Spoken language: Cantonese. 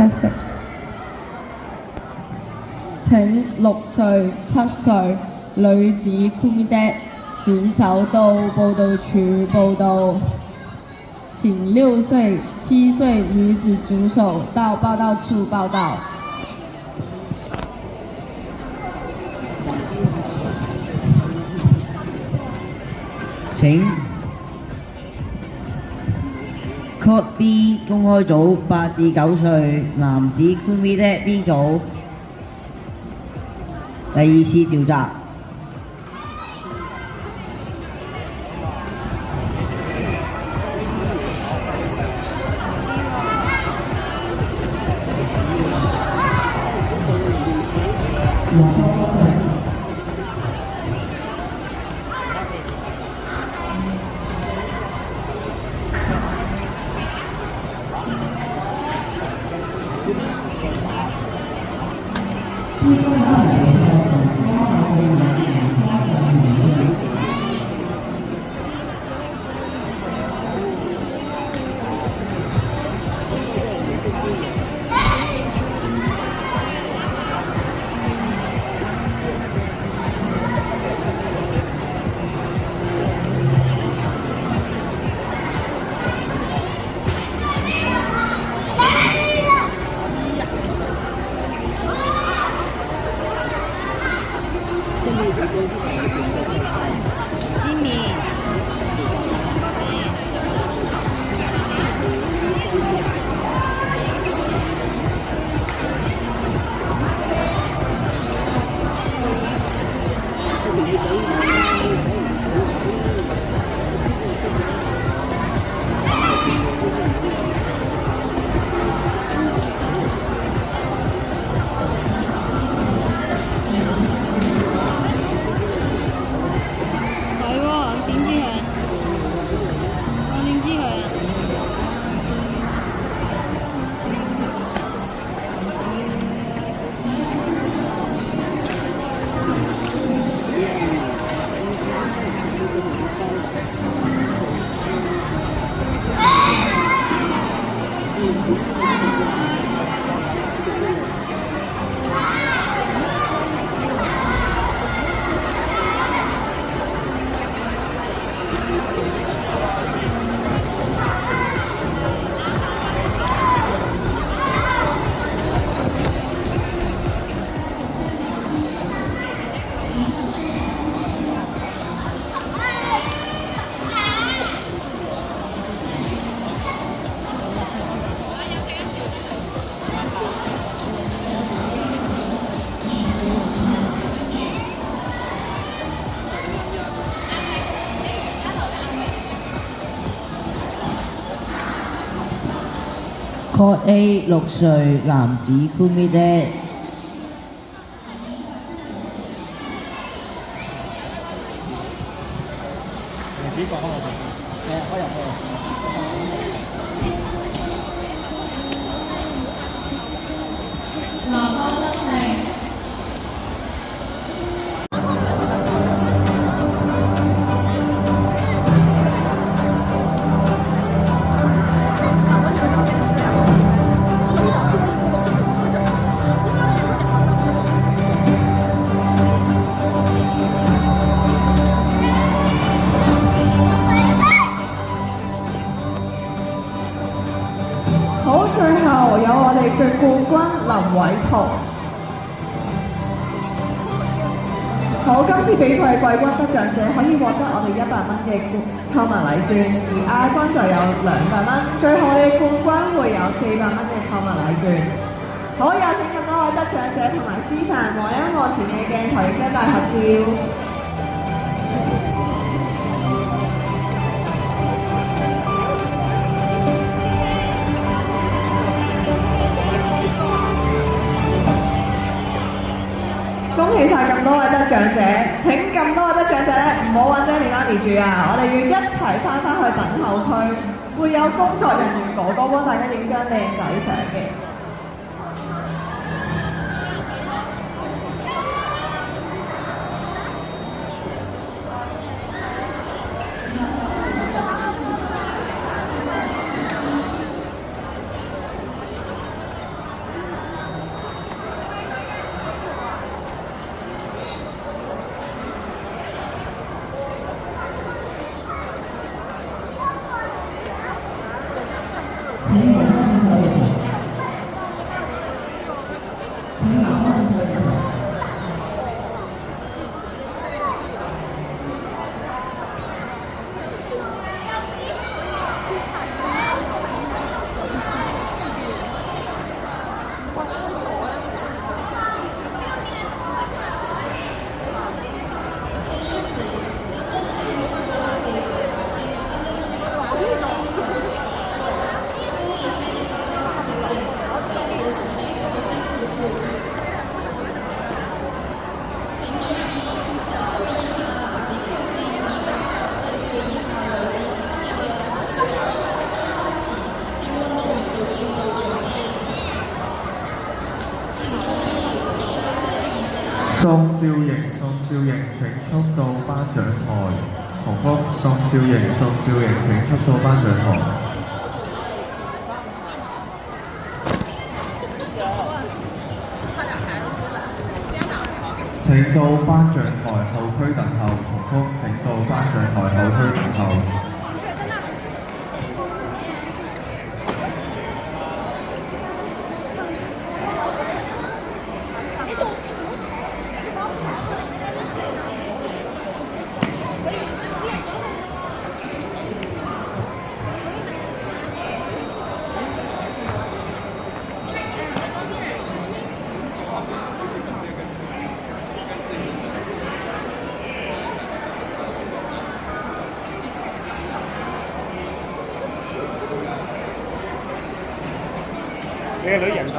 Testing。請6歲、7歲女子 Kumite 選手到報到處報到。請6歲、7歲女子組手到報到處報到。請 Court B 公開組8至9歲男子 Kumite B 組第2次召集。Court A 6歲男子 Kumite好，最後有我哋嘅冠軍林偉彤。好，今次比賽嘅季軍得獎者可以獲得我哋100蚊嘅購物禮券，而亞軍就有200蚊，最後我哋冠軍會有400蚊嘅購物禮券。好，有請咁多位得獎者同埋師範和音樂前嘅鏡頭影張大合照。恭喜晒咁多位得獎者！請咁多位得獎者咧，唔好揾爹哋媽咪住啊！我哋要一齊翻去等候區，會有工作人員哥哥幫大家影張靚仔相嘅。宋兆瑩，宋兆瑩請速到頒獎台。重複，宋兆瑩，宋兆瑩請速到頒獎台。請到頒獎台後區等候。重複，請到頒獎台後區等候。你個女贏咗。